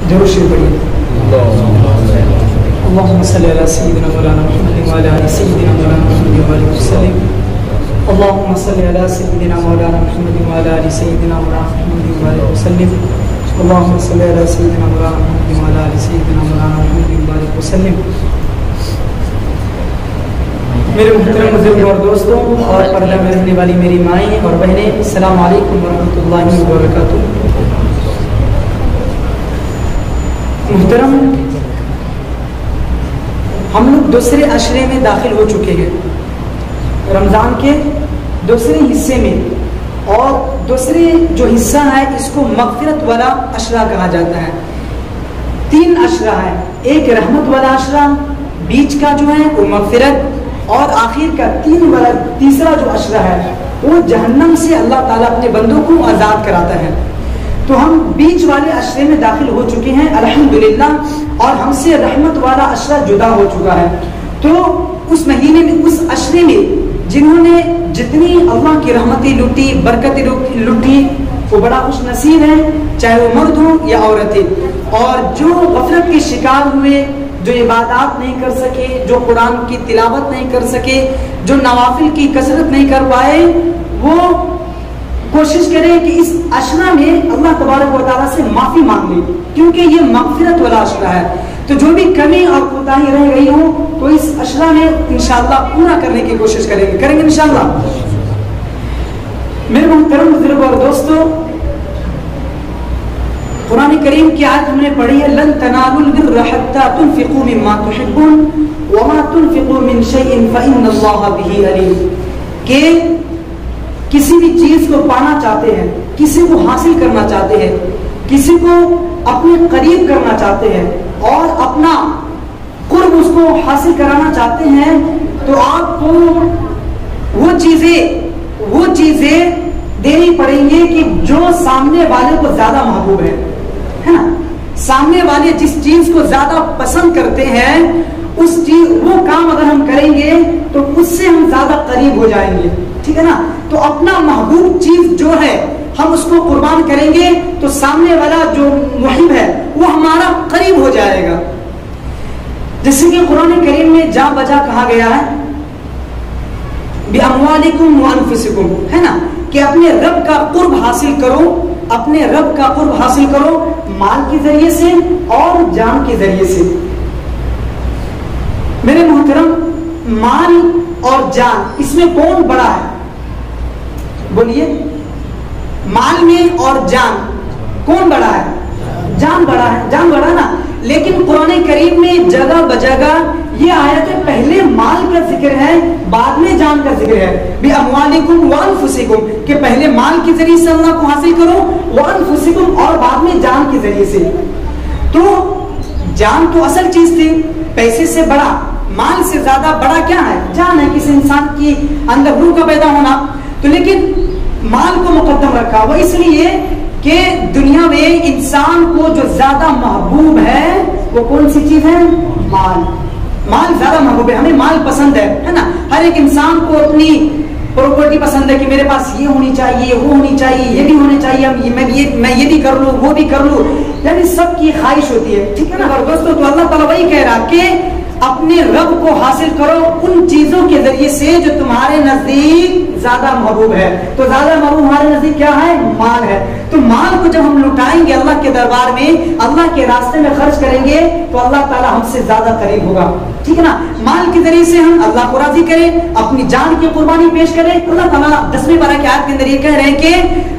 درود شریف پڑھیے. اللهم صل على سيدنا مولانا محمد وعلى ال سيدنا مولانا محمد وبارك وسلم. اللهم صل على سيدنا مولانا محمد وعلى ال سيدنا مولانا محمد وبارك وسلم. اللهم صل على سيدنا مولانا محمد وعلى ال سيدنا مولانا محمد وبارك وسلم. میرے محترم بزرگ اور دوستوں اور پردہ میں رہنے والی میری مائیں اور بہنیں، السلام علیکم ورحمۃ اللہ وبرکاتہ. محترم، ہم لوگ دوسرے عشرے میں داخل ہو چکے ہیں، رمضان کے دوسرے حصے میں، اور دوسرے جو حصہ ہے اس کو مغفرت والا عشرہ کہا جاتا ہے. 3 عشرہ ہے، ایک رحمت والا عشرہ، بیچ کا جو ہے وہ مغفرت، اور آخر کا تیسرا جو عشرہ ہے وہ جہنم سے اللہ تعالیٰ اپنے بندوں کو آزاد کراتا ہے. تو ہم بیچ والے عشرے میں داخل ہو چکے ہیں الحمدللہ، اور ہم سے رحمت والا عشرہ جدا ہو چکا ہے. تو اس مہینے میں، اس عشرے میں جنہوں نے جتنی اللہ کی رحمتیں لوٹی، برکتیں لوٹی، وہ بڑا خوش نصیب ہے، چاہے وہ مرد ہوں یا عورتیں. اور جو غفلت کے شکار ہوئے، جو عبادات نہیں کر سکے، جو قرآن کی تلاوت نہیں کر سکے، جو نوافل کی کثرت نہیں کر پائے، وہ کوشش کریں کہ اس عشرہ میں اللہ تبارک و تعالیٰ سے معافی مانگ لیں، کیونکہ یہ مغفرت والا عشرہ ہے. تو جو بھی کمی اور کوتاہی رہ گئی ہو تو اس عشرہ میں انشاءاللہ پورا کرنے کی کوشش کریں گے انشاءاللہ. میرے محترم بزرگ اور دوستو، قرآن کریم کی آیت ہم نے پڑھی ہے، لن تنالوا البر حتى تنفقوا مما تحبون وما تنفقوا من شيء فإن الله به عليم. کہ کسی بھی چیز کو پانا چاہتے ہیں، کسی کو حاصل کرنا چاہتے ہیں، کسی کو اپنے قریب کرنا چاہتے ہیں اور اپنا قرب اس کو حاصل کرانا چاہتے ہیں، تو آپ کو وہ چیزیں دینی پڑیں گے کہ جو سامنے والے کو زیادہ محبوب ہے نا. سامنے والے جس چیز کو زیادہ پسند کرتے ہیں، وہ کام اگر ہم کریں گے تو اس سے ہم زیادہ قریب ہو جائیں گے، ٹھیک ہے نا. تو اپنا محبوب چیز جو ہے ہم اس کو قربان کریں گے تو سامنے والا جو محب ہے وہ ہمارا قریب ہو جائے گا. جیسے کہ قرآن کریم میں جا بجا کہا گیا ہے بِأَمْوَالِكُمْ وَأَنفُسِكُمْ، ہے نا، کہ اپنے رب کا قرب حاصل کرو، اپنے رب کا قرب حاصل کرو مال کے ذریعے سے اور جان کے ذریعے سے. میرے محترم، مال اور جان، اس میں کون بڑا ہے؟ بولیے، مال میں اور جان کون بڑا ہے؟ جان بڑا ہے، جان بڑا نا. لیکن قرآن کریم میں جگہ بجگہ یہ آیت پہلے مال کا ذکر ہے، بعد میں جان کا ذکر ہے. بِأَمْوَالِكُمْ وَأَنفُسِكُمْ، کہ پہلے مال کے ذریعے سے اللہ کو حاصل کرو، وَأَنفُسِكُمْ، اور بعد میں جان کے ذریعے سے. تو جان تو اصل چیز تھی، پیسے سے بڑا، مال سے زیادہ بڑا کیا ہے؟ جان ہے، کسی انسان کی اندر روح کا پیدا ہونا. تو لیکن مال کو مقدم رکھا، وہ اس لیے کہ دنیا میں انسان کو جو زیادہ محبوب ہے وہ کون سی چیز ہے؟ مال. مال زیادہ محبوب ہے، ہمیں مال پسند ہے نا. ہر ایک انسان کو اپنی پراپرٹی پسند ہے کہ میرے پاس یہ ہونی چاہیے، وہ ہونی چاہیے، یہ بھی ہونے چاہیے، میں یہ بھی کر لوں، وہ بھی کر لوں، یعنی سب کی خواہش ہوتی ہے، ٹھیک ہے نا. اور دوستوں، تو اللہ تعالیٰ وہی کہہ رہا کہ اپنے رب کو حاصل کرو ان چیزوں کے ذریعے سے جو تمہارے نزدیک زیادہ محبوب ہے. تو زیادہ محبوب ہمارے نزدیک کیا ہے؟ مال ہے. تو مال کو جب ہم لٹائیں گے اللہ کے دربار میں، اللہ کے راستے میں خرچ کریں گے تو اللہ تعالیٰ ہم سے زیادہ قریب ہوگا، ٹھیک ہے نا. مال کے ذریعے سے ہم اللہ کو راضی کریں، اپنی جان کی قربانی پیش کریں. اللہ تعالیٰ 10ویں پارہ کی آیت کے اندر یہ کہہ رہے ہیں کہ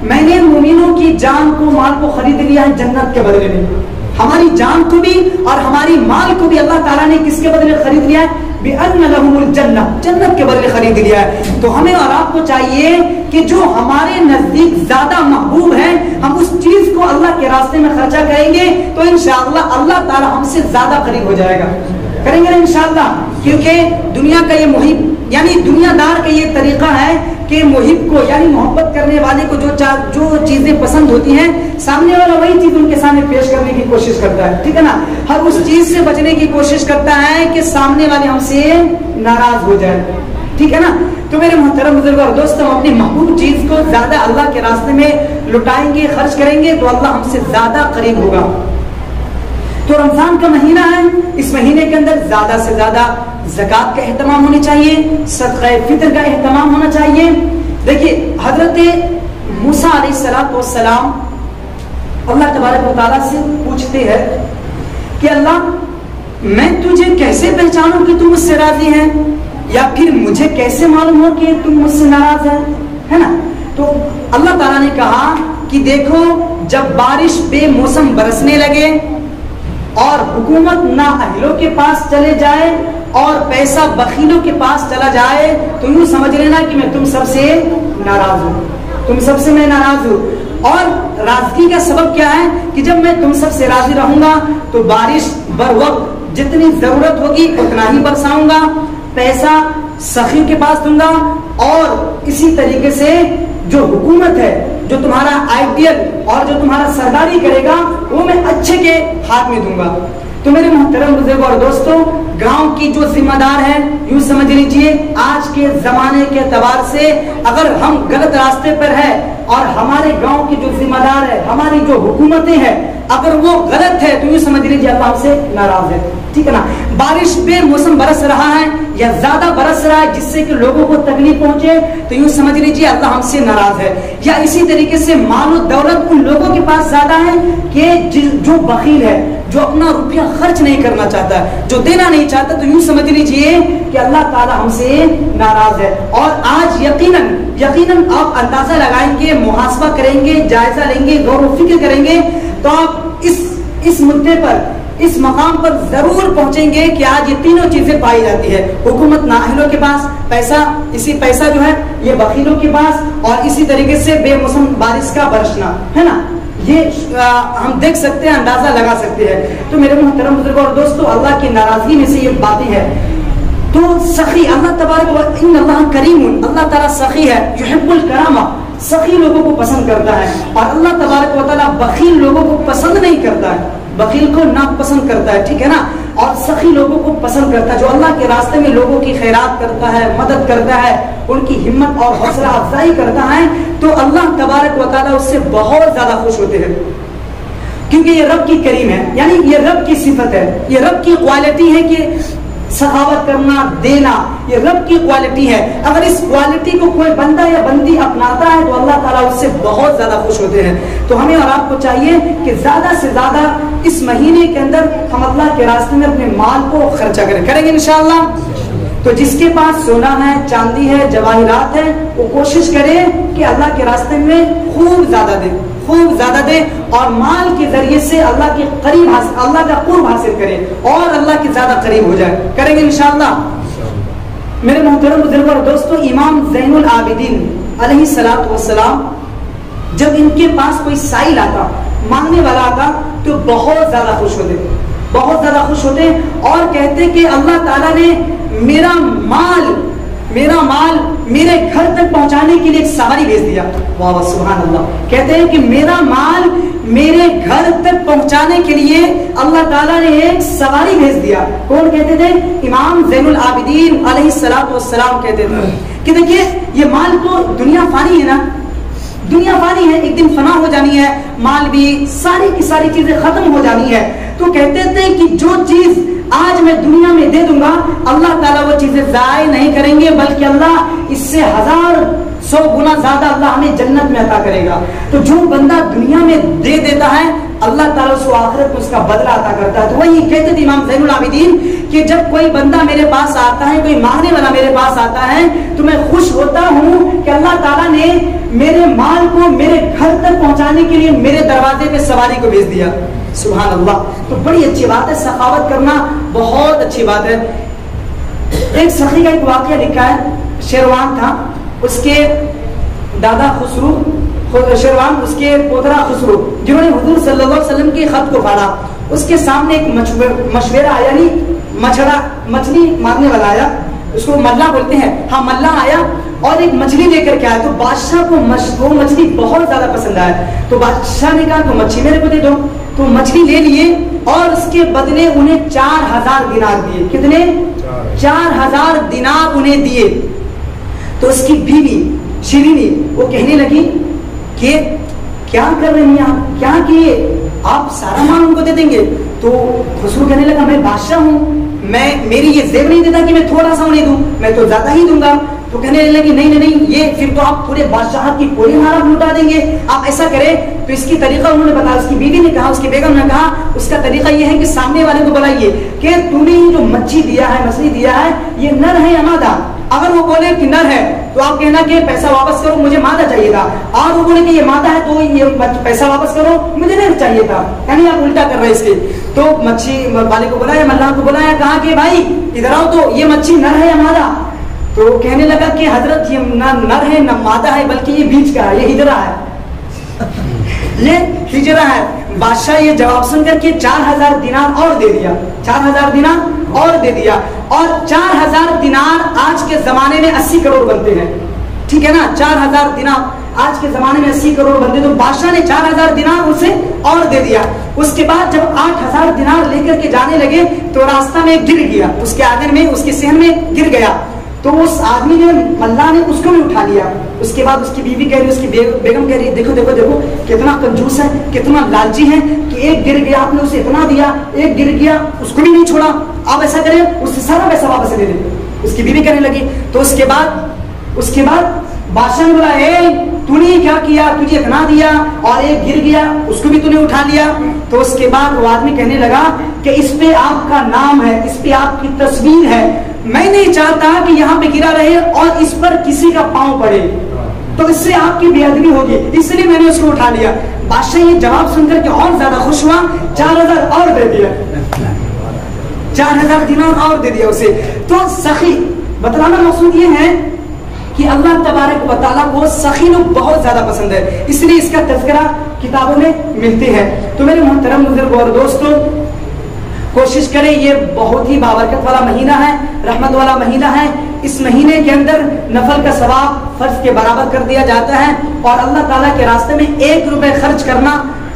میں نے مومنوں کی جان کو، مال کو خرید لیا ہے جنت کے بدلے میں. ہماری جان کو بھی اور ہماری مال کو بھی اللہ تعالیٰ نے کس کے بدلے خرید لیا ہے؟ بِأَنَّ لَهُمُ الْجَنَّةَ، جنت کے بدلے خرید لیا ہے. تو ہمیں اور آپ کو چاہیے کہ جو ہمارے نزدیک زیادہ محبوب ہے ہم اس چیز کو اللہ کے راستے میں خرچہ کریں گے تو انشاءاللہ اللہ تعالیٰ ہم سے زیادہ قریب ہو جائے گا. کریں گے نا انشاءاللہ. کیونکہ دنیا کا یہ محب، یعنی دنیا دار کا یہ طریقہ ہے کہ محب کو، یعنی محبت کرنے والے کو جو چیزیں پسند ہوتی ہیں، سامنے والا وہی چیز ان کے سامنے پیش کرنے کی کوشش کرتا ہے، ٹھیک ہے نا. ہر اس چیز سے بچنے کی کوشش کرتا ہے کہ سامنے والے ہم سے ناراض ہو جائے، ٹھیک ہے نا. تو میرے محترم بزرگ اور دوستوں، اپنی محبوب چیز کو زیادہ اللہ کے راستے میں لٹائیں گے، خرچ کریں گے تو اللہ ہم سے زیادہ قریب ہوگا. رمضان کا مہینہ ہے، اس مہینے کے اندر زیادہ سے زیادہ زکوٰۃ کا اہتمام ہونا چاہیے، صدقہ فطر کا اہتمام ہونا چاہیے۔ دیکھیے حضرت موسیٰ علیہ السلام اللہ تبارک و تعالیٰ سے پوچھتے ہیں کہ اللہ میں تجھے کیسے پہچانوں کہ تم مجھ سے راضی ہے، یا پھر مجھے کیسے معلوم ہو کہ تم مجھ سے ناراض ہے نا؟ تو اللہ تعالیٰ نے کہا کہ دیکھو جب بارش بے موسم برسنے لگے اور حکومت نااہلوں کے پاس چلے جائے اور پیسہ بخیلوں کے پاس چلا جائے تو یوں سمجھ لینا کہ میں تم سب سے ناراض ہوں، تم سب سے میں ناراض ہوں۔ اور راضگی کا سبب کیا ہے کہ جب میں تم سب سے راضی رہوں گا تو بارش بر وقت جتنی ضرورت ہوگی اتنا ہی برساؤں گا، پیسہ سخی کے پاس دوں گا، اور اسی طریقے سے جو حکومت ہے، جو تمہارا آئیڈیل اور جو تمہارا سرداری کرے گا وہ میں اچھے کے ہاتھ میں دوں گا۔ تو میرے محترم بزرگوں اور دوستوں، گاؤں کی جو ذمہ دار ہے یوں سمجھ لیجئے آج کے زمانے کے اعتبار سے اگر ہم غلط راستے پر ہیں اور ہمارے گاؤں کی جو ذمہ دار ہے، ہماری جو حکومتیں ہیں، اگر وہ غلط ہے تو یوں سمجھ لیجئے اللہ ہم سے ناراض ہے، ٹھیک ہے نا؟ بارش بے موسم برس رہا ہے یا زیادہ برس رہا ہے جس سے کہ لوگوں کو تکلیف پہنچے تو یوں سمجھ لیجئے اللہ ہم سے ناراض ہے۔ یا اسی طریقے سے مال و دولت ان لوگوں کے پاس زیادہ ہے کہ جو بخیل ہے، جو اپنا روپیہ خرچ نہیں کرنا چاہتا ہے، جو دینا نہیں چاہتا، تو یوں سمجھ لیجئے کہ اللہ تعالی ہم سے ناراض ہے۔ اور آج یقیناً آپ اندازہ لگائیں گے، محاسبہ کریں گے، جائزہ لیں گے، غور و فکر کریں گے تو آپ اس مدعے پر، اس مقام پر ضرور پہنچیں گے کہ آج یہ تینوں چیزیں پائی جاتی ہے۔ حکومت نااہلوں کے پاس پیسہ جو ہے یہ بخیلوں کے پاس، اور اسی طریقے سے بے موسم بارش کا برسنا، ہے نا؟ یہ ہم دیکھ سکتے ہیں، اندازہ لگا سکتے ہیں۔ تو میرے محترم بزرگوں اور دوستوں، اللہ کی ناراضگی میں سے یہ باتیں ہیں۔ تو سخی اللہ تبارک ان اللہ کریم، اللہ تعالیٰ سخی ہے، یحب الکرامہ، سخی لوگوں کو پسند کرتا ہے، اور اللہ تبارک و تعالیٰ بخیل لوگوں کو پسند نہیں کرتا ہے، بخیل کو ناپسند کرتا ہے، ٹھیک ہے نا؟ اور سخی لوگوں کو پسند کرتا ہے، جو اللہ کے راستے میں لوگوں کی خیرات کرتا ہے، مدد کرتا ہے، ان کی ہمت اور حوصلہ افزائی کرتا ہے، تو اللہ تبارک و تعالیٰ اس سے بہت زیادہ خوش ہوتے ہیں، کیونکہ یہ رب کی کریم ہے، یعنی یہ رب کی صفت ہے، یہ رب کی کوالٹی ہے کہ سخاوت کرنا، دینا، یہ رب کی کوالٹی ہے۔ اگر اس کوالٹی کو کوئی بندہ یا بندی اپناتا ہے تو اللہ تعالیٰ اس سے بہت زیادہ خوش ہوتے ہیں۔ تو ہمیں اور آپ کو چاہیے کہ زیادہ سے زیادہ اس مہینے کے اندر ہم اللہ کے راستے میں اپنے مال کو خرچہ کریں گے انشاءاللہ۔ تو جس کے پاس سونا ہے، چاندی ہے، جواہرات ہے، وہ کوشش کرے کہ اللہ کے راستے میں خوب زیادہ دے اور مال کے ذریعے سے اللہ کے قریب اللہ کا قرب حاصل کرے اور اللہ کے زیادہ قریب ہو جائے۔ کریں گے انشاءاللہ۔ میرے محترم بزرگوں اور دوستوں، امام زین العابدین علیہ السلام جب ان کے پاس کوئی سائل آتا، مانگنے والا آتا، تو بہت زیادہ خوش ہوتے اور کہتے کہ اللہ تعالیٰ نے میرا مال میرے گھر تک پہنچانے کے لیے ایک سواری بھیج دیا۔ واہ سبحان اللہ۔ کہتے ہیں کہ میرا مال میرے گھر تک پہنچانے کے لیے اللہ تعالیٰ نے ایک سواری بھیج دیا۔ کون کہتے تھے؟ امام زین العابدین علیہ السلام کہتے تھے کہ دیکھیے یہ مال تو دنیا فانی ہے نا، دنیا فانی ہے، ایک دن فنا ہو جانی ہے، مال بھی، ساری کی ساری چیزیں ختم ہو جانی ہے۔ تو کہتے تھے کہ جو چیز آج میں دنیا میں دے دوں گا اللہ تعالیٰ وہ چیزیں ضائع نہیں کریں گے، بلکہ اللہ اس سے 1000 گنا زیادہ اللہ ہمیں جنت میں عطا کرے گا۔ تو جو بندہ دنیا میں دے دیتا ہے اللہ تعالیٰ اس کو آخرت میں اس کا بدلہ عطا کرتا ہے۔ تو وہی کہتے تھے امام زین العابدین کہ جب کوئی بندہ میرے پاس آتا ہے، کوئی مانگنے والا میرے پاس آتا ہے تو میں خوش ہوتا ہوں کہ اللہ تعالیٰ نے میرے مال کو میرے گھر تک پہنچانے کے لیے میرے دروازے پہ سواری کو بھیج دیا۔ سبحان اللہ۔ تو بڑی اچھی بات ہے، سخاوت کرنا بہت اچھی بات ہے۔ ایک سخی کا ایک واقعہ لکھا ہے، شیروان تھا، اس کے دادا خسرو شیروان، اس کے پوترا خسرو، جنہوں نے حضور صلی اللہ علیہ وسلم کے خط کو پڑھا، اس کے سامنے ایک مشورہ آیا، یعنی مچھلی مارنے والا آیا، اس کو ملا بولتے ہیں، ہاں ملا آیا اور ایک مچھلی لے کر کے آیا۔ تو بادشاہ کو وہ مچھلی بہت زیادہ پسند آیا، تو بادشاہ نے کہا تو مچھلی میرے کو دے دو۔ تو مچھلی لے لیے اور اس کے بدلے انہیں 4000 دینار دیے۔ کتنے؟ 4000 دینار انہیں دیے۔ تو اس کی بیوی شیرینی وہ کہنے لگی کہ کیا کر رہی ہیں آپ، کیا کیے آپ، سارا مال ان کو دے دیں گے؟ تو خسرو کہنے لگا میں بادشاہ ہوں، میری یہ زیب نہیں دیتا کہ میں تھوڑا سا انہیں دوں، میں تو زیادہ ہی دوں گا. تو کہنے لگی نہیں یہ پھر تو آپ پورے بادشاہت کی پوری ہمارا لوٹا دیں گے، آپ ایسا کریں. تو اس کی طریقہ انہوں نے بتایا، اس کی بیوی نے کہا، اس کی بیگم نے کہا اس کا طریقہ یہ ہے کہ سامنے والے کو بلائیے کہ تو نے جو مچھلی دیا ہے، مچھلی دیا ہے، یہ نر ہے یا مادہ؟ اگر وہ بولے کہ نر ہے تو آپ کہنا کہ پیسہ واپس کرو، مجھے مادہ چاہیے تھا. اور وہ بولے کہ یہ مادہ ہے تو یہ پیسہ واپس کرو، مجھے نہیں چاہیے تھا. یعنی آپ الٹا کر رہے اس کے. تو مچھلی والے کو بلایا، ملاح کو بلایا، کہا کہ بھائی ادھر آؤ تو یہ مچھلی نر ہے یا مادہ؟ تو کہنے لگا کہ حضرت یہ نہ نر ہے نہ مادہ ہے، بلکہ یہ بیچ کا ہے، یہ ہجرا ہے. یہ ہجرا ہے. بادشاہ یہ جواب سن کر کے 4000 دینار اور دے دیا، 4000 دینار اور دے دیا. اور 4000 دینار آج کے زمانے میں 80 کروڑ بنتے ہیں. ٹھیک ہے نا، 4000 دینار آج کے زمانے میں 80 کروڑ بنتے. تو بادشاہ نے 4000 دینار اسے اور دے دیا. اس کے بعد جب 8000 دینار لے کر کے جانے لگے تو راستہ میں گر گیا، اس کے آنگن میں، اس کے صحن میں گر گیا. تو اس آدمی نے، اللہ نے اس کو بھی اٹھا لیا. اس کے بعد اس کی بیوی کہہ رہی، اس کی بیگم کہہ رہی دیکھو دیکھو دیکھو کتنا کنجوس ہے، کتنا لالچی ہے کہ ایک گر گیا آپ نے اسے اتنا دیا، ایک گر گیا اس کو بھی نہیں چھوڑا. آپ ایسا کریں اس سے سارا پیسہ واپس لے لیں. اس کی بیوی کہنے لگی. تو اس کے بعد بادشاہ نے بولا اے تو نے کیا کیا، تجھے اتنا دیا اور ایک گر گیا اس کو بھی تو نے اٹھا لیا. تو اس کے بعد وہ آدمی کہنے لگا کہ اس پہ آپ کا نام ہے، اس پہ آپ کی تصویر ہے، میں نہیں چاہتا کہ یہاں پہ گرا رہے اور اس پر کسی کا پاؤں پڑے، تو اس سے آپ کی بے ادبی ہوگی، اس لیے میں نے اس کو اٹھا لیا. بادشاہ یہ جواب سن کر کے اور زیادہ خوش ہوا، 4000 اور دے دیا، 4000 دینار اور دے دیا اسے. تو سخی بتلانا مقصود یہ ہے کہ اللہ تبارک و تعالیٰ کو سخی لوگ بہت زیادہ پسند ہے، اس لیے اس کا تذکرہ کتابوں میں ملتے ہیں. تو میرے محترم بزرگوں اور دوستوں، کوشش کریں، یہ بہت ہی بابرکت والا مہینہ ہے، رحمت والا مہینہ ہے. اس مہینے کے اندر نفل کا ثواب فرض کے برابر کر دیا جاتا ہے، اور اللہ تعالیٰ کے راستے میں 1 روپے خرچ کرنا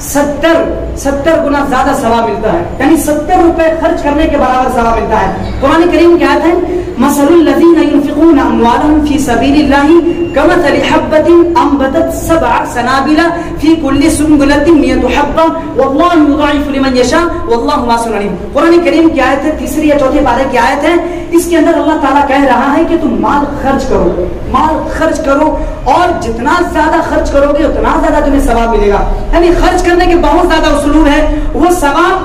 70 گنا زیادہ ثواب ملتا ہے. یعنی 70 روپے خرچ کرنے کے برابر ثواب ملتا ہے. قرآن کریم کی آیت ہے مثل الذین ينفقون اموالهم فی سبیل اللہ کمثل حبۃ انبتت 7 سنابل فی کل سنبلۃ 100 حبۃ واللہ یضاعف لمن یشاء واللہ واسع علیم. قرآن کریم کی آیت ہے، 3 یا 4 پارے کی آیت ہے. اس کے اندر اللہ تعالیٰ کہہ رہا ہے کہ تم مال خرچ کرو، مال خرچ کرو، اور جتنا زیادہ خرچ کرو گے اتنا زیادہ تمہیں ثواب ملے گا. یعنی خرچ کرنے کے بہت زیادہ اسلوب ہے. وہ ثواب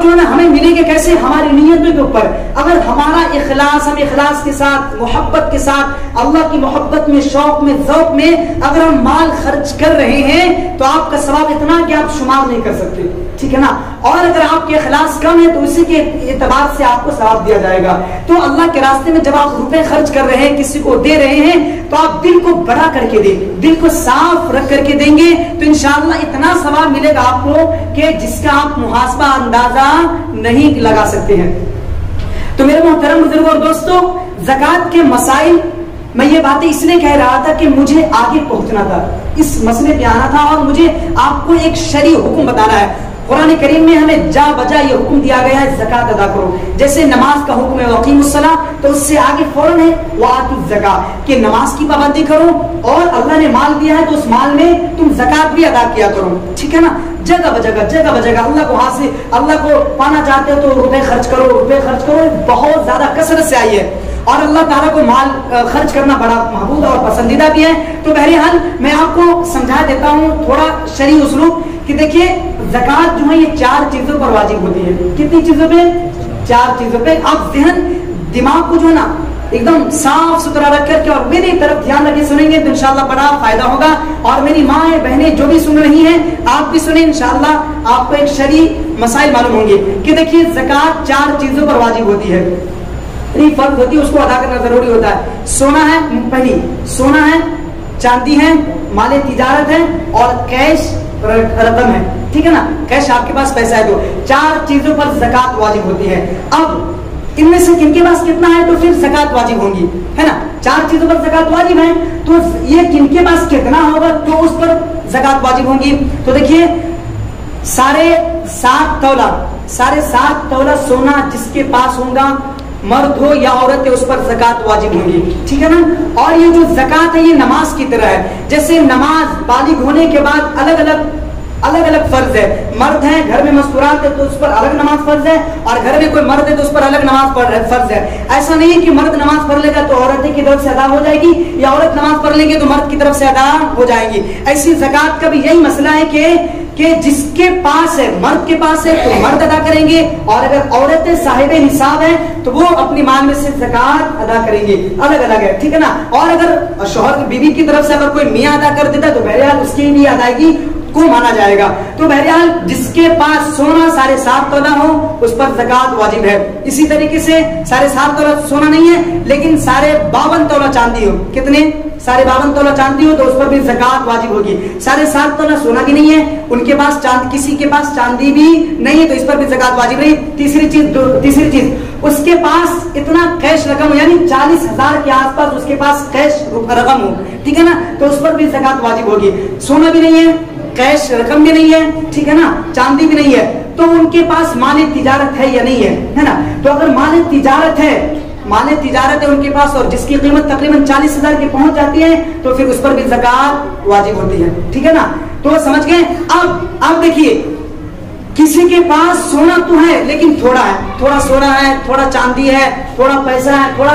جو ہے نا ہمیں ملے گا کیسے؟ ہماری نیتوں کے اوپر. اگر ہمارا اخلاص، ہم اخلاص کے ساتھ، محبت کے ساتھ، اللہ کی محبت میں، شوق میں، ذوق میں اگر ہم مال خرچ کر رہے ہیں تو آپ کا ثواب اتنا کہ آپ شمار نہیں کر سکتے. ٹھیک ہے نا. اور اگر آپ کے اخلاص کم ہے تو اسی کے اعتبار سے آپ کو ثواب دیا جائے گا. تو اللہ کے راستے میں جب آپ روپے خرچ کر رہے ہیں، کسی کو دے رہے ہیں، تو آپ دل کو بڑا کر کے دیں، دل کو صاف رکھ کر کے دیں گے تو انشاءاللہ اتنا ثواب ملے گا آپ کو کہ جس کا آپ محاسبہ اندازہ نہیں لگا سکتے ہیں. تو میرے محترم بزرگوں اور دوستوں، زکوٰۃ کے مسائل میں یہ باتیں اس لیے کہہ رہا تھا کہ مجھے آگے پہنچنا تھا، اس مسئلے پہ آنا تھا، اور مجھے آپ کو ایک شرعی حکم بتانا ہے. قرآن کریم میں ہمیں جا بجا یہ حکم دیا گیا ہے زکوٰۃ ادا کرو. جیسے نماز کا حکم ہے وقیم الصلاۃ، تو اس سے آگے فوراً ہے وآتوا الزکاۃ کہ نماز کی پابندی کرو، اور اللہ نے مال دیا ہے تو اس مال میں تم زکوٰۃ بھی ادا کیا کرو. ٹھیک ہے نا. جگہ بجگہ اللہ کو پانا چاہتے ہو تو روپے خرچ کرو. بہت زیادہ کثرت سے آئی ہے، اور اللہ تعالیٰ کو مال خرچ کرنا بڑا محبوب اور پسندیدہ بھی ہے. تو بہرحال میں آپ کو سمجھا دیتا ہوں تھوڑا شرعی اسلوب کہ دیکھیے زکوٰۃ جو ہے یہ 4 چیزوں پر واجب ہوتی ہے. کتنی چیزوں پہ؟ 4 چیزوں پہ. آپ ذہن دماغ کو جو ہے نا ایک دم صاف ستھرا رکھ کر کے اور میری طرف دھیان رکھے سنیں گے تو انشاءاللہ بڑا فائدہ ہوگا. اور میری ماں بہنیں جو بھی سن رہی ہیں آپ بھی سنیں، انشاءاللہ آپ کو ایک شرعی مسائل معلوم ہوں گے. کہ دیکھیے زکوٰۃ 4 چیزوں پر واجب ہوتی ہے، فرض ہوتی ہے، اس کو ادا کرنا ضروری ہوتا ہے. سونا ہے، پہلی سونا ہے، چاندی ہے، مال تجارت ہے، اور کیش رقم ہے. ٹھیک ہے نا. کیش آپ کے پاس پیسہ ہے تو 4 چیزوں پر زکوٰۃ واجب ہوتی ہے. اب ان میں سے کن کے پاس کتنا ہے تو پھر زکوٰۃ واجب ہوگی، ہے نا. 4 چیزوں پر زکوٰۃ واجب ہے تو یہ کن کے پاس کتنا ہوگا تو اس پر زکوٰۃ واجب ہوگی. تو دیکھیے 7.5 تولہ سونا جس کے پاس ہوگا، مرد ہو یا عورت ہے، اس پر زکوٰۃ واجب ہوگی. ٹھیک ہے نا. اور یہ جو زکوٰۃ ہے یہ نماز کی طرح ہے. جیسے نماز بالغ ہونے کے بعد الگ الگ الگ الگ فرض ہے. مرد ہے گھر میں مستورات ہے تو اس پر الگ نماز فرض ہے, اور گھر میں کوئی مرد ہے تو اس پر الگ نماز فرض ہے. ایسا نہیں ہے کہ مرد نماز پڑھ لے گا تو عورت کی طرف سے ادا ہو جائے گی, یا عورت نماز پڑھ لیں گے تو مرد کی طرف سے ادا ہو جائے گی. ایسی زکات کا بھی یہی مسئلہ ہے کہ جس کے پاس ہے, مرد کے پاس ہے تو مرد ادا کریں گے, اور اگر عورت صاحب نصاب ہے تو وہ اپنی مال میں سے زکات ادا کریں گے. الگ الگ ہے, ٹھیک ہے نا. اور اگر شوہر بیوی کی طرف سے اگر کوئی میاں ادا کر دیتا ہے تو بہرحال اس کی بھی ادائیگی کو مانا جائے گا. تو بہرحال جس کے پاس سونا 7.5 تولہ ہو اس پر زکات واجب ہے. اسی طریقے سے 7.5 تولہ سونا نہیں ہے لیکن 52 تولہ چاندی ہو, کتنے 52 تولہ چاندی ہو تو اس پر بھی زکات واجب ہوگی. 7.5 تولہ سونا بھی نہیں ہے, ان کے پاس کسی کے پاس چاندی بھی نہیں ہے تو اس پر بھی زکات واجب نہیں. تیسری چیز اس کے پاس اتنا کیش رقم ہو, یعنی 40,000 کے آس پاس اس کے پاس کیش رقم ہو, ٹھیک ہے نا, تو اس پر بھی زکات واجب ہوگی. سونا بھی نہیں ہے, کیش رقم بھی نہیں ہے, ٹھیک ہے نا, چاندی بھی نہیں ہے, تو ان کے پاس مال تجارت ہے یا نہیں ہے, ہے نا. تو اگر مال تجارت ہے ان کے پاس, اور جس کی قیمت تقریباً 40,000 کی پہنچ جاتی ہے تو پھر اس پر بھی زکات واجب ہوتی ہے, ٹھیک ہے نا. تو سمجھ گئے. اب دیکھیے, کسی کے پاس سونا تو ہے لیکن تھوڑا ہے, تھوڑا سونا ہے, تھوڑا چاندی ہے, تھوڑا پیسہ ہے, تھوڑا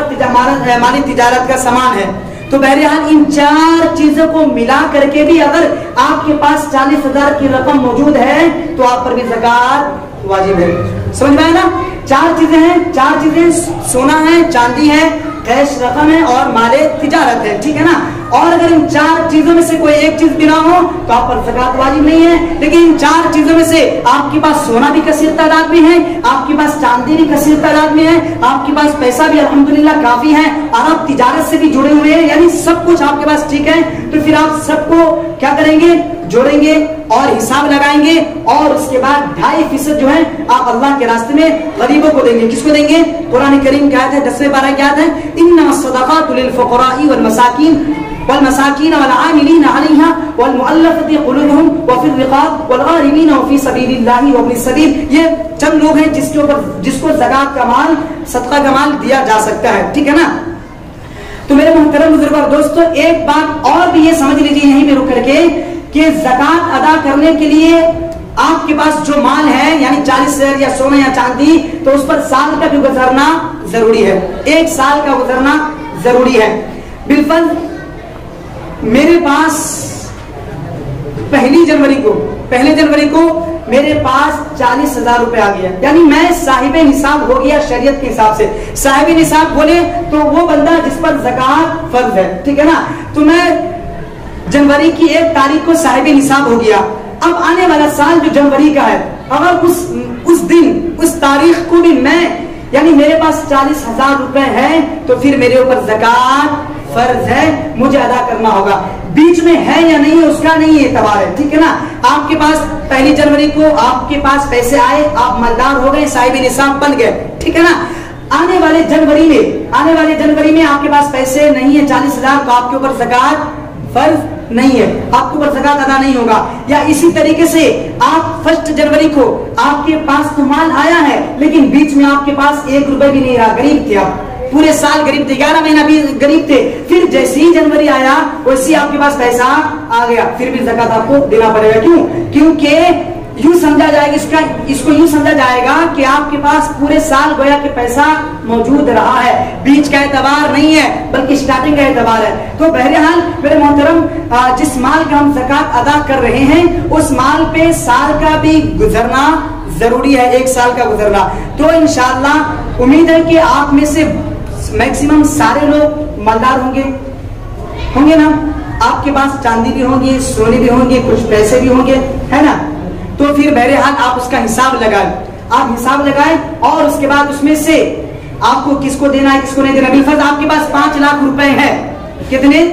مالی تجارت کا سامان ہے, تو بہرحال ان 4 چیزوں کو ملا کر کے بھی اگر آپ کے پاس 40,000 کی رقم موجود ہے تو آپ پر بھی زکات واجب ہے. سمجھ میں آئے نا. 4 چیزیں ہیں, 4 چیزیں سونا ہے, چاندی ہے, کیش رقم ہے اور مال تجارت ہے, ٹھیک ہے نا. اور اگر ان 4 چیزوں میں سے کوئی ایک چیز بھی نہ ہو تو آپ پر زکات واجب نہیں ہے. لیکن ان 4 چیزوں میں سے آپ کے پاس سونا بھی کثیر تعداد میں ہے, آپ کے پاس چاندی بھی کثیر تعداد میں ہے, آپ کے پاس پیسہ بھی الحمدللہ کافی ہے, اور آپ تجارت سے بھی جڑے ہوئے ہیں, یعنی سب کچھ آپ کے پاس ٹھیک ہے, تو پھر آپ سب کو کیا کریں گے, جوڑیں گے اور حساب لگائیں گے, اور اس کے بعد 2.5% جو ہے آپ اللہ کے راستے میں غریبوں کو دیں گے. کس کو دیں گے؟ قرآن کریم کی آیت ہے 10ویں پارہ کی آیت ہے, انما الصدقات للفقراء والمساکین والعاملین علیہا والمؤلفۃ قلوبہم وفی الرقاب والغارمین وفی سبیل اللہ وابن السبیل. یہ چند لوگ ہیں جس کو زکات کا مال, صدقہ کا مال دیا جا سکتا ہے, ٹھیک ہے نا. تو میرے محترم بزرگوں اور دوستو, ایک بات اور بھی یہ سمجھ لیجیے یہیں پہ رک کر کے کہ زکات ادا کرنے کے لیے آپ کے پاس جو مال ہے یعنی 40,000 یا سونا یا چاندی, تو اس پر سال کا بھی گزرنا ضروری ہے, 1 سال کا گزرنا ضروری ہے. بالفرض میرے پاس پہلی جنوری کو میرے پاس 40,000 روپے آ گیا, یعنی میں صاحب نصاب ہو گیا شریعت کے حساب سے. صاحب نصاب بولے تو وہ بندہ جس پر زکات فرض ہے, ٹھیک ہے نا. تو میں جنوری کی 1 تاریخ کو صاحب نصاب ہو گیا. اب آنے والا سال جو جنوری کا ہے, اگر اس دن اس تاریخ کو بھی میں یعنی میرے پاس 40,000 روپے ہیں تو پھر میرے اوپر زکات فرض ہے, مجھے ادا کرنا ہوگا. بیچ میں ہے یا نہیں ہے اس کا نہیں اعتبار ہے, ٹھیک ہے نا. آپ کے پاس 1 جنوری کو آپ کے پاس پیسے آئے, آپ مالدار ہو گئے, صاحب نصاب بن گئے, ٹھیک ہے نا. آنے والے جنوری میں آپ کے پاس پیسے نہیں ہے 40,000, تو آپ کے اوپر زکات فرض نہیں ہے, آپ کے اوپر زکات ادا نہیں ہوگا. یا اسی طریقے سے آپ 1 جنوری کو آپ کے پاس تو مال آیا ہے لیکن بیچ میں آپ کے پاس 1 روپے بھی نہیں رہا, غریب تھے آپ, پورے سال غریب تھے, 11 مہینہ بھی غریب تھے. پھر جیسے ہی جنوری آیا ویسے آپ کے پاس پیسہ آ گیا, پھر بھی زکات آپ کو دینا پڑے گا. کیوں؟ کیونکہ یوں سمجھا جائے گا, اس کو یوں سمجھا جائے گا کہ آپ کے پاس پورے سال گویا کہ پیسہ موجود رہا ہے, بیچ کا اعتبار نہیں ہے بلکہ اسٹارٹنگ کا اعتبار ہے. تو بہرحال میرے محترم, جس مال کا ہم زکات ادا کر رہے ہیں اس مال پہ سال کا بھی گزرنا ضروری ہے, 1 سال کا گزرنا. تو انشاءاللہ امید ہے کہ آپ میں سے میکسیمم سارے لوگ مالدار ہوں گے نا. آپ کے پاس چاندی بھی ہوگی, سونے بھی ہوں گے, کچھ پیسے بھی ہوں گے, ہے نا. تو پھر بہرحال آپ اس کا حساب لگائیں, اور اس کے بعد اس میں سے آپ کو کس کو دینا ہے کس کو نہیں دینا. بالفرض آپ کے پاس 5 لاکھ روپے ہے, کتنے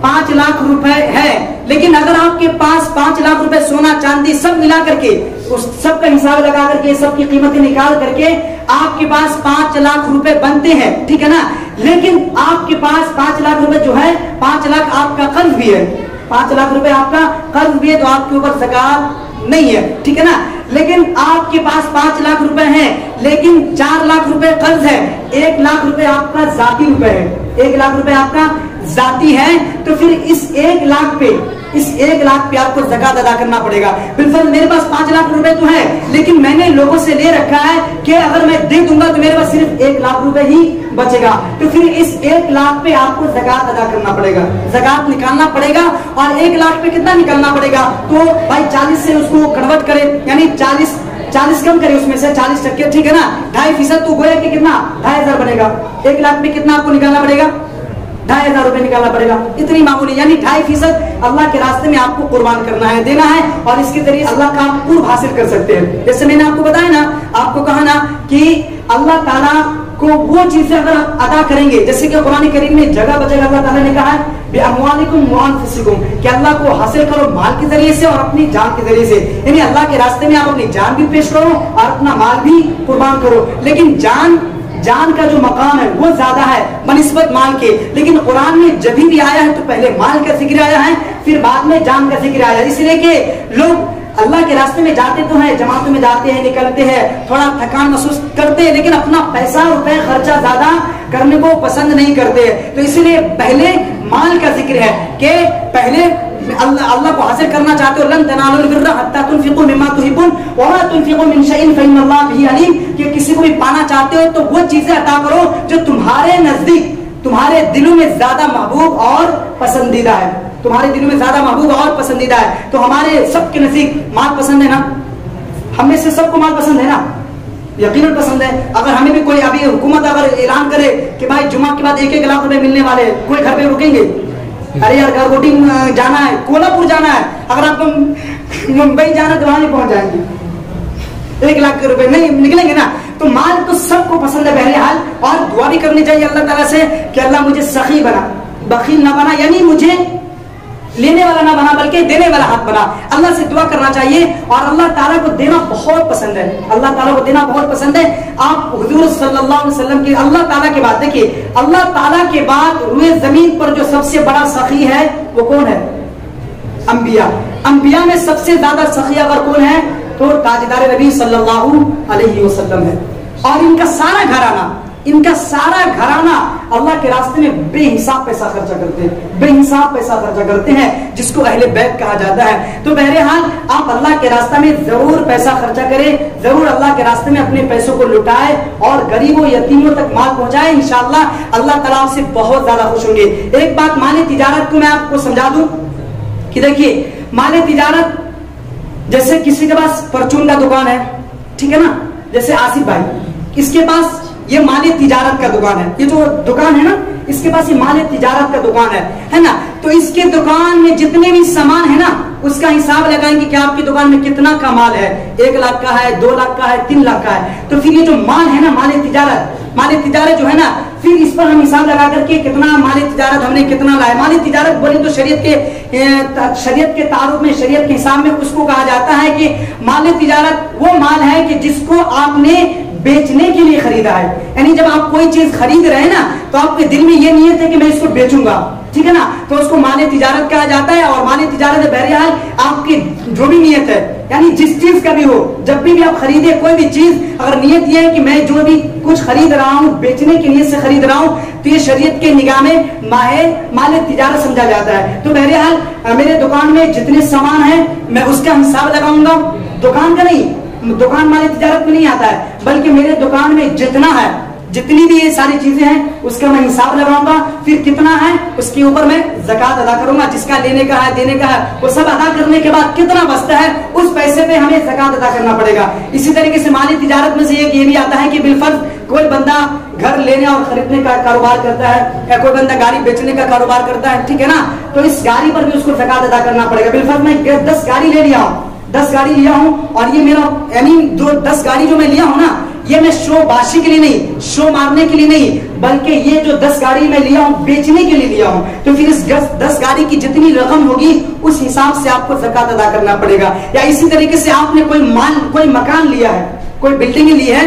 5 لاکھ روپے ہے, لیکن اگر آپ کے پاس 5 لاکھ روپے سونا چاندی سب ملا کر کے, اس سب کا حساب لگا کر کے, سب کی قیمتیں نکال کر کے آپ کے پاس 5 لاکھ روپے بنتے ہیں, ٹھیک ہے نا. لیکن آپ کے پاس 5 لاکھ روپے جو ہے, 5 لاکھ آپ کا قرض بھی ہے, 5 لاکھ روپے آپ کا قرض بھی ہے, تو آپ کے اوپر زکات نہیں ہے, ٹھیک ہے نا. لیکن آپ کے پاس 5 لاکھ روپے ہیں لیکن 4 لاکھ روپے قرض ہے, 1 لاکھ روپے آپ کا ذاتی روپے ہے, 1 لاکھ روپے آپ کا ذاتی ہے. تو پھر اس 1 لاکھ پہ اس 1 لاکھ پہ آپ کو زکات ادا کرنا پڑے گا. بالفرض میرے پاس 5 لاکھ روپے تو ہے لیکن میں نے لوگوں سے لے رکھا ہے کہ اگر میں دے دوں گا تو میرے پاس صرف 1 لاکھ روپے ہی بچے گا, تو پھر اس 1 لاکھ پہ آپ کو زکات ادا کرنا پڑے گا, زکات نکالنا پڑے گا. اور 1 لاکھ پہ کتنا نکالنا پڑے گا, تو بھائی 40 سے اس کو کنورٹ کرے, یعنی 40 کم کرے اس میں سے 40%, ٹھیک ہے نا, 2.5% تو گویا کہ کتنا 2,500 بنے گا. 1 لاکھ میں کتنا آپ کو نکالنا پڑے گا, 2,500 روپے نکالنا پڑے گا. اتنی معمولی, یعنی 2.5% اللہ کے راستے میں آپ کو قربان کرنا ہے, دینا ہے, اور اس کے ذریعے اللہ کا آپ قرب حاصل کر سکتے ہیں. جیسے میں نے آپ کو بتایا نا, آپ کو کہا نا کہ اللہ تعالیٰ کو وہ چیزیں اگر آپ ادا کریں گے, جیسے کہ قرآن کریم میں جگہ بجگہ اللہ تعالیٰ نے کہا ہے بِأَمْوَالِكُمْ وَأَنفُسِكُمْ, کہ اللہ کو حاصل کرو مال کے ذریعے سے اور اپنی جان کے ذریعے سے, یعنی اللہ کے راستے میں آپ اپنی جان بھی پیش کرو اور اپنا مال بھی قربان کرو. لیکن جان کا جو مقام ہے وہ زیادہ ہے بنسبت مال کے, لیکن قرآن میں جب بھی آیا ہے تو پہلے مال کا ذکر آیا ہے, پھر بعد میں جان کا ذکر آیا ہے. اس لیے کہ لوگ اللہ کے راستے میں جاتے تو ہیں, جماعتوں میں جاتے ہیں, نکلتے ہیں, تھوڑا تھکان محسوس کرتے ہیں, لیکن اپنا پیسہ روپے خرچہ زیادہ کرنے کو پسند نہیں کرتے. تو اسی لیے پہلے مال کا ذکر ہے کہ پہلے اللہ کو حاصل کرنا چاہتے ہو, لن تنالوا البر حتى تنفقوا مما تحبون وما تنفقوا من شيء فإن الله به عليم, کہ کسی کو بھی پانا چاہتے ہو تو وہ چیزیں عطا کرو جو تمہارے نزدیک, تمہارے دلوں میں زیادہ محبوب اور پسندیدہ ہے, تمہارے دلوں میں زیادہ محبوب اور پسندیدہ ہے. تو ہمارے سب کے نزدیک مال پسند ہے نا, ہم میں سے سب کو مال پسند ہے نا, یقیناً پسند ہے. اگر ہمیں بھی کوئی ابھی حکومت اگر اعلان کرے کہ بھائی جمعہ کے بعد 1 لاکھ روپے ملنے والے, کوئی گھر پہ رکیں گے؟ ارے یار گھر ووٹنگ جانا ہے, کولہاپور جانا ہے, اگر آپ کو ممبئی جانا ہے تو وہاں نہیں پہنچ جائیں گے, 1 لاکھ روپے نہیں نکلیں گے نا. تو مال تو سب کو پسند ہے بہرحال, اور دعا بھی کرنی چاہیے اللہ تعالیٰ سے کہ اللہ مجھے سخی بنا, بخیل نہ بنا, یعنی مجھے لینے والا نہ بنا بلکہ دینے والا ہاتھ بنا. اللہ سے دعا کرنا چاہیے, اور اللہ تعالیٰ کو دینا بہت پسند ہے, اللہ تعالیٰ کو دینا بہت پسند ہے. آپ حضور صلی اللہ علیہ وسلم کی اللہ تعالیٰ کی بات دیکھیے, اللہ تعالیٰ کے بعد روئے زمین پر جو سب سے بڑا سخی ہے وہ کون ہے؟ انبیاء. انبیاء میں سب سے زیادہ سخی اگر کون ہے تو تاجدار نبی صلی اللہ علیہ وسلم ہے. اور ان کا سارا گھرانہ اللہ کے راستے میں بے حساب پیسہ خرچہ کرتے ہیں, بے حساب پیسہ خرچہ کرتے ہیں, جس کو اہل بیت کہا جاتا ہے. تو بہرحال آپ اللہ کے راستے میں ضرور پیسہ خرچہ کریں, ضرور اللہ کے راستے میں اپنے پیسوں کو لٹائے اور غریبوں یتیموں تک مال پہنچائے. انشاءاللہ اللہ تعالیٰ آپ سے بہت زیادہ خوش ہوں گے. ایک بات مال تجارت کو میں آپ کو سمجھا دوں کہ دیکھیے, مال تجارت جیسے کسی کے پاس پرچون کا دکان ہے, ٹھیک ہے نا, جیسے آصف بھائی, اس کے پاس یہ مال تجارت کا دکان ہے, یہ جو دکان ہے نا اس کے پاس یہ مال تجارت کا دکان ہے نا. تو اس کے دکان میں جتنے بھی سامان ہے نا اس کا حساب لگائیں گے کہ آپ کی دکان میں کتنا کا مال ہے, 1 لاکھ کا ہے, 2 لاکھ کا ہے, 3 لاکھ کا ہے. تو پھر یہ جو مال ہے نا مال تجارت جو ہے نا, پھر اس پر ہم حساب لگا کر کے کتنا مال تجارت ہم نے کتنا لایا. مال تجارت بولی تو شریعت کے تعارف میں, شریعت کے حساب میں اس کو کہا جاتا ہے کہ مال تجارت وہ مال ہے کہ جس کو آپ نے بیچنے کے لیے خریدا ہے. یعنی جب آپ کوئی چیز خرید رہے ہیں نا تو آپ کے دل میں یہ نیت ہے کہ میں اس کو بیچوں گا, ٹھیک ہے نا, تو اس کو مال تجارت کہا جاتا ہے. اور مال تجارت بہرحال آپ کی جو بھی نیت ہے, یعنی جس چیز کا بھی ہو, جب بھی آپ خریدے کوئی بھی چیز, اگر نیت یہ ہے کہ میں جو بھی کچھ خرید رہا ہوں بیچنے کی نیت سے خرید رہا ہوں, تو یہ شریعت کے نگاہ میں مال تجارت سمجھا جاتا ہے. تو بہرحال میرے دکان میں جتنے سامان ہیں میں اس کا حساب لگاؤں گا, دکان کا نہیں, دکان مال تجارت میں نہیں آتا ہے, بلکہ میرے دکان میں جتنا ہے, جتنی بھی یہ ساری چیزیں ہیں اس کا میں حساب لگاؤں گا, پھر کتنا ہے اس کے اوپر میں زکات ادا کروں گا, جس کا لینے کا ہے دینے کا ہے وہ سب ادا کرنے کے بعد کتنا بچتا ہے اس پیسے پہ ہمیں زکات ادا کرنا پڑے گا. اسی طریقے سے مالی تجارت میں سے یہ بھی آتا ہے کہ بالفرض کوئی بندہ گھر لینے اور خریدنے کا کاروبار کرتا ہے, یا کوئی بندہ گاڑی بیچنے کا کاروبار کرتا ہے, ٹھیک ہے نا, تو اس گاڑی پر بھی اس کو زکات ادا کرنا پڑے گا. بالفرض میں 10 گاڑی لے لیا ہوں, 10 گاڑی لیا ہوں, اور یہ میرا یعنی 10 گاڑی جو میں لیا ہوں نا, یہ میں شو باشی کے لیے نہیں, شو مارنے کے لیے نہیں, بلکہ یہ جو 10 گاڑی میں لیا ہوں بیچنے کے لیے لیا ہوں. تو پھر اس 10 گاڑی کی جتنی رقم ہوگی اس حساب سے آپ کو زکات ادا کرنا پڑے گا. یا اسی طریقے سے آپ نے کوئی مکان لیا ہے, کوئی بلڈنگ لی ہے,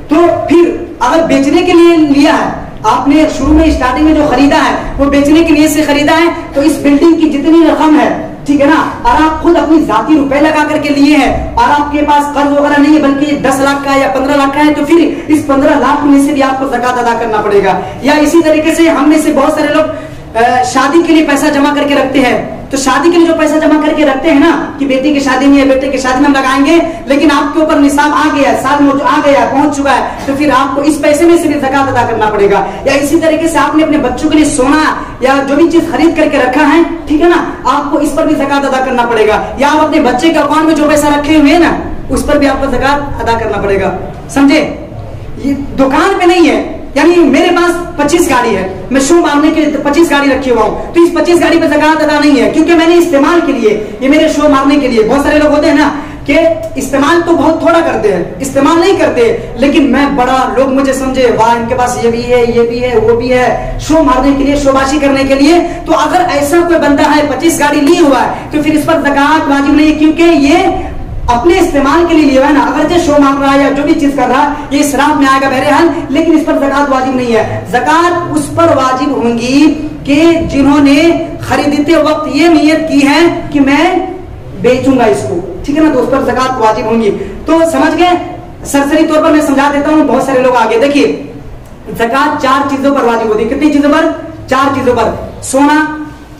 تو پھر اگر بیچنے کے لیے لیا ہے, آپ نے شروع میں اسٹارٹنگ میں جو خریدا ہے وہ بیچنے کے لیے سے خریدا ہے, تو اس بلڈنگ کی جتنی رقم ہے, ٹھیک ہے نا, اور آپ خود اپنی ذاتی روپے لگا کر کے لیے ہیں, اور آپ کے پاس قرض وغیرہ نہیں ہے بلکہ 10 لاکھ کا یا 15 لاکھ کا ہے, تو پھر اس 15 لاکھ میں سے بھی آپ کو زکات ادا کرنا پڑے گا. یا اسی طریقے سے ہم میں سے بہت سارے لوگ شادی کے لیے پیسہ جمع کر کے رکھتے ہیں, تو شادی کے لیے جو پیسہ جمع کر کے رکھتے ہیں نا کہ بیٹی کی شادی میں یا بیٹے کی شادی میں ہم لگائیں گے، لیکن آپ کے اوپر نصاب آ گیا، سال میں آ گیا، پہنچ چکا ہے، تو پھر آپ کو اس پیسے میں سے بھی زکات ادا کرنا پڑے گا۔ یا اسی طریقے سے آپ نے اپنے بچوں کے لیے سونا یا جو بھی چیز خرید کر کے رکھا ہے، ٹھیک ہے نا، آپ کو اس پر بھی زکات ادا کرنا پڑے گا۔ یا آپ اپنے بچے کے اکاؤنٹ میں جو پیسہ رکھے ہوئے ہیں نا، اس پر بھی آپ کو زکات ادا کرنا پڑے گا، سمجھے؟ یہ دکان پہ نہیں ہے، یعنی میرے پاس 25 گاڑی ہے، میں شو مارنے کے لیے 25 گاڑی رکھی ہوا ہوں، تو اس 25 گاڑی پہ زکات ادا نہیں ہے، کیونکہ میں نے استعمال کے لیے، یہ میرے شو مارنے کے لیے۔ بہت سارے لوگ ہوتے ہیں نا کہ استعمال تو بہت تھوڑا کرتے ہیں، استعمال نہیں کرتے، لیکن میں بڑا، لوگ مجھے سمجھے واہ ان کے پاس یہ بھی ہے، یہ بھی ہے، وہ بھی ہے، شو مارنے کے لیے، شو باشی کرنے کے لیے۔ تو اگر ایسا کوئی بندہ ہے 25 گاڑی لی ہوا ہے تو پھر اس پر زکات واجب نہیں ہے، کیونکہ یہ اپنے استعمال کے لیے لیا ہے نا، اگر شو مار رہا ہے یا جو بھی چیز کر رہا ہے یہ اسراف میں آئے گا بہرحال، لیکن اس پر زکات واجب نہیں ہے۔ زکات اس پر واجب ہوں گی کہ جنہوں نے خریدتے وقت یہ نیت کی ہے کہ میں بیچوں گا اس کو، ٹھیک ہے نا، تو اس پر زکات واجب ہوں گی۔ تو سمجھ گئے؟ سرسری طور پر میں سمجھا دیتا ہوں، بہت سارے لوگ آگے دیکھیے، زکات 4 چیزوں پر واجب ہوتی ہے۔ کتنی چیزوں پر؟ 4 چیزوں پر، سونا،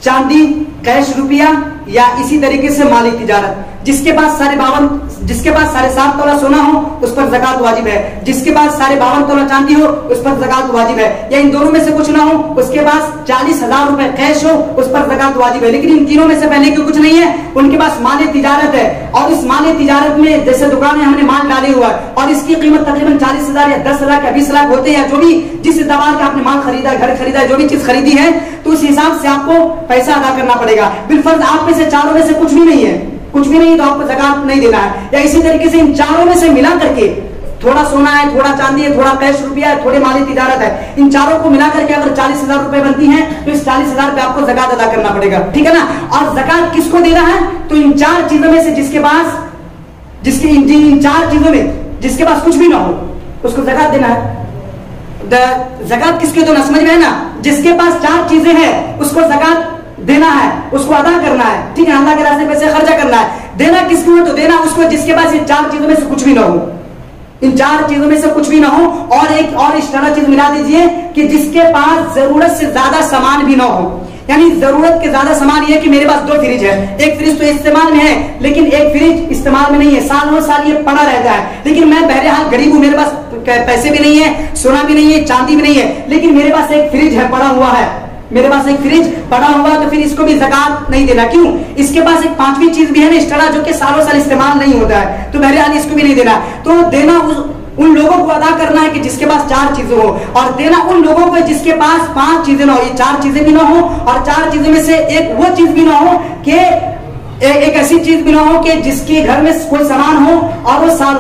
چاندی، کیش روپیہ، یا اسی طریقے سے مالی تجارت۔ جس کے پاس 7.5 تولہ سونا ہو اس پر زکات واجب ہے، جس کے پاس 52.5 تولہ چاندی ہو اس پر زکات واجب ہے، یا ان دونوں میں سے کچھ نہ ہو، اس کے پاس 40,000 روپے کیش ہو اس پر زکات واجب ہے، لیکن ان تینوں میں سے پہلے کی کچھ نہیں ہے، ان کے پاس مال تجارت ہے، اور اس مال تجارت میں جیسے دکانیں ہم نے مال ڈالے ہوا ہے اور اس کی قیمت تقریباً 40,000 یا 10 لاکھ یا 20 لاکھ ہوتے ہیں، جو بھی جس اعتبار کا آپ نے مال خریدا، گھر خریدا، جو بھی چیز خریدی ہے، تو اس حساب سے آپ کو پیسہ ادا کرنا پڑے گا۔ بالفرض آپ میں سے چاروں میں سے کچھ بھی نہیں ہے، کچھ بھی نہیں، تو آپ کو زکات نہیں دینا ہے۔ یا اسی طریقے سے ان چاروں میں سے ملا کر کے، تھوڑا سونا ہے، تھوڑا چاندی ہے، تھوڑا کیش روپیہ ہے، تھوڑی مالی تجارت ہے، ان چاروں کو ملا کر کے اگر 40,000 روپے بنتی ہیں تو اس 40,000 پہ آپ کو زکات ادا کرنا پڑے گا، ٹھیک ہے نا۔ اور زکات کس کو دینا ہے؟ تو ان 4 چیزوں میں سے جس کے پاس، ان 4 چیزوں میں جس کے پاس کچھ بھی نہ ہو اس کو زکات دینا ہے۔ زکات کس کے دینا سمجھ میں ہے نا؟ جس کے پاس 4 چیزیں ہیں اس کو زکات دینا ہے، اس کو ادا کرنا ہے، ٹھیک ہے، اللہ کے راستے میں پیسے خرچہ کرنا ہے۔ دینا کس کو ہے؟ تو دینا اس کو جس کے پاس یہ 4 چیزوں میں سے کچھ بھی نہ ہو، ان 4 چیزوں میں سے کچھ بھی نہ ہو، اور ایک اور اشتراک چیز ملا دیجئے کہ جس کے پاس ضرورت سے زیادہ سامان بھی نہ ہو، یعنی ضرورت کے زیادہ سامان یہ ہے کہ میرے پاس 2 فریج ہے، ایک فریج تو استعمال میں ہے لیکن ایک فریج استعمال میں نہیں ہے، سالوں سال یہ پڑا رہتا ہے، لیکن میں بہرحال غریب ہوں، میرے پاس پیسے بھی نہیں ہے، سونا بھی نہیں ہے، چاندی بھی نہیں ہے، لیکن میرے پاس ایک فریج ہے، پڑا ہوا ہے، میرے پاس ایک فریج پڑا ہوا، تو پھر اس کو بھی زکات نہیں دینا۔ کیوں؟ اس کے پاس ایک 5ویں چیز بھی ہے نا، اسٹرا، جو کہ سالوں سال استعمال نہیں ہوتا ہے، تو بہرحال اس کو بھی نہیں دینا۔ تو دینا ان لوگوں کو ادا کرنا ہے کہ جس کے پاس 4 چیزیں ہو، اور دینا ان لوگوں کو جس کے پاس 5 چیزیں نہ ہو، یہ 4 چیزیں بھی نہ ہو، اور 4 چیزوں میں سے ایک وہ چیز بھی نہ ہو کہ ایک ایسی چیز بھی نہ ہو کہ جس کے گھر میں کوئی سامان ہو اور وہ سال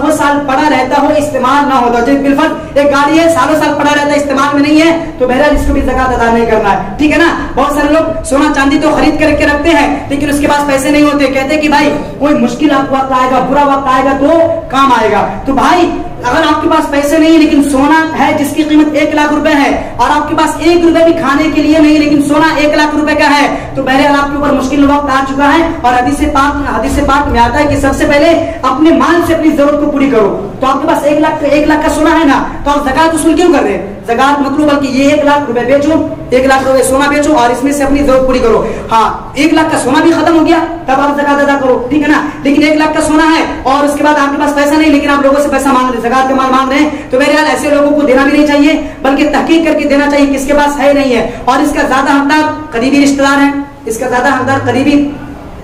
پڑا رہتا ہو، استعمال نہ ہوتا، جو بالفرض ایک گاڑی ہے سالوں سال پڑا رہتا ہے، استعمال میں نہیں ہے، تو بہرحال اس کو بھی زکات ادا نہیں کرنا ہے، ٹھیک ہے نا۔ بہت سارے لوگ سونا چاندی تو خرید کر کے رکھتے ہیں لیکن اس کے پاس پیسے نہیں ہوتے، کہتے کہ بھائی کوئی مشکل وقت آئے گا، برا وقت آئے گا تو کام آئے گا۔ تو بھائی اگر آپ کے پاس پیسے نہیں لیکن سونا ہے جس کی قیمت 1 لاکھ روپے ہے، اور آپ کے پاس 1 روپے بھی کھانے کے لیے نہیں لیکن سونا 1 لاکھ روپے کا ہے، تو بہرحال آپ کے اوپر مشکل وقت آ چکا ہے، اور حدیث پاک میں آتا ہے کہ سب سے پہلے اپنے مال سے اپنی ضرورت کو پوری کرو۔ تو آپ کے پاس 1 لاکھ کا سونا ہے نا، تو آپ زکات وصول کیوں کر رہے ہیں؟ زکات مطلب بلکہ یہ 1 لاکھ روپے بیچو، 1 لاکھ روپے سونا بیچو اور اس میں سے اپنی ضرورت پوری کرو۔ ہاں 1 لاکھ کا سونا بھی ختم ہو گیا تب آپ زکات ادا کرو، ٹھیک ہے نا، لیکن 1 لاکھ کا سونا ہے اور اس کے بعد آپ کے پاس پیسہ نہیں لیکن آپ لوگوں سے پیسہ مانگ رہے ہیں، زکات کا مال مانگ رہے ہیں، تو بہرحال ایسے لوگوں کو دینا بھی نہیں چاہیے بلکہ تحقیق کر کے دینا چاہیے کس کے پاس ہے نہیں ہے، اور اس کا زیادہ حقدار قریبی رشتہ دار ہیں، اس کا زیادہ حقدار قریبی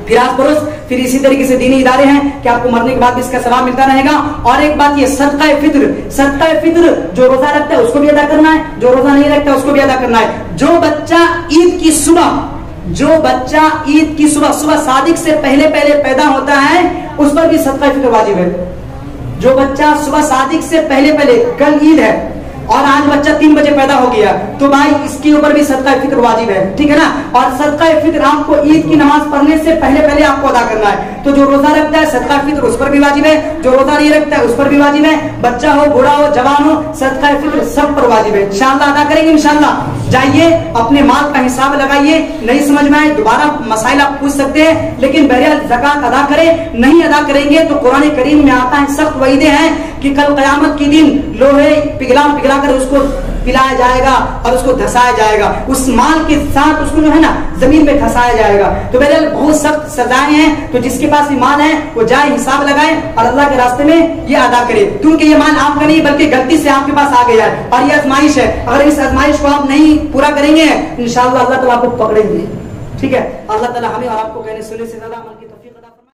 فراز پروس، پھر اسی طریقے سے دینی ادارے ہیں کہ آپ کو مرنے کے بعد بھی اس کا ثواب ملتا رہے گا۔ اور ایک بات یہ صدقہ فطر جو روزہ رکھتا ہے اس کو بھی ادا کرنا ہے، جو روزہ نہیں رکھتا ہے اس کو بھی ادا کرنا ہے۔ جو بچہ عید کی صبح صادق سے پہلے پیدا ہوتا ہے اس پر بھی صدقہ فطر واجب ہے۔ جو بچہ صبح صادق سے پہلے، کل عید ہے اور آج بچہ 3 بجے پیدا ہو گیا تو بھائی اس کے اوپر بھی صدقہ فطر واجب ہے، ٹھیک ہے نا۔ اور صدقہ فطر آپ کو عید کی نماز پڑھنے سے پہلے آپ کو ادا کرنا ہے۔ تو جو روزہ رکھتا ہے صدقہ فطر اس پر بھی واجب ہے، جو روزہ نہیں رکھتا ہے اس پر بھی واجب ہے، بچہ ہو، بوڑھا ہو، جوان ہو، صدقہ فطر سب پر واجب ہے۔ انشاءاللہ ادا کریں گے انشاءاللہ۔ جائیے اپنے مال کا حساب لگائیے، نہیں سمجھ میں آئے دوبارہ مسائل آپ پوچھ سکتے ہیں، لیکن بہرحال زکات ادا کریں، نہیں ادا کریں گے تو قرآن کریم میں آتا ہے سخت وعیدیں ہیں کہ کل قیامت کے دن لوہے پگھلا کر اس کو پلایا جائے گا اور اس کو دھسایا جائے گا، اس مال کے ساتھ اس کو جو ہے نا زمین میں دھسایا جائے گا. تو بہرحال بہت سخت سزائیں ہیں. تو جس کے پاس یہ مال ہے وہ جائے حساب لگائے اور اللہ کے راستے میں یہ ادا کرے، کیونکہ یہ مال آپ کا نہیں بلکہ غلطی سے آپ کے پاس آ گیا ہے اور یہ آزمائش ہے. اگر اس آزمائش کو آپ نہیں پورا کریں گے انشاءاللہ اللہ تعالیٰ آپ کو پکڑیں گے. ٹھیک ہے، اللہ تعالیٰ ہمیں اور آپ کو کہنے سننے سے زیادہ عمل کی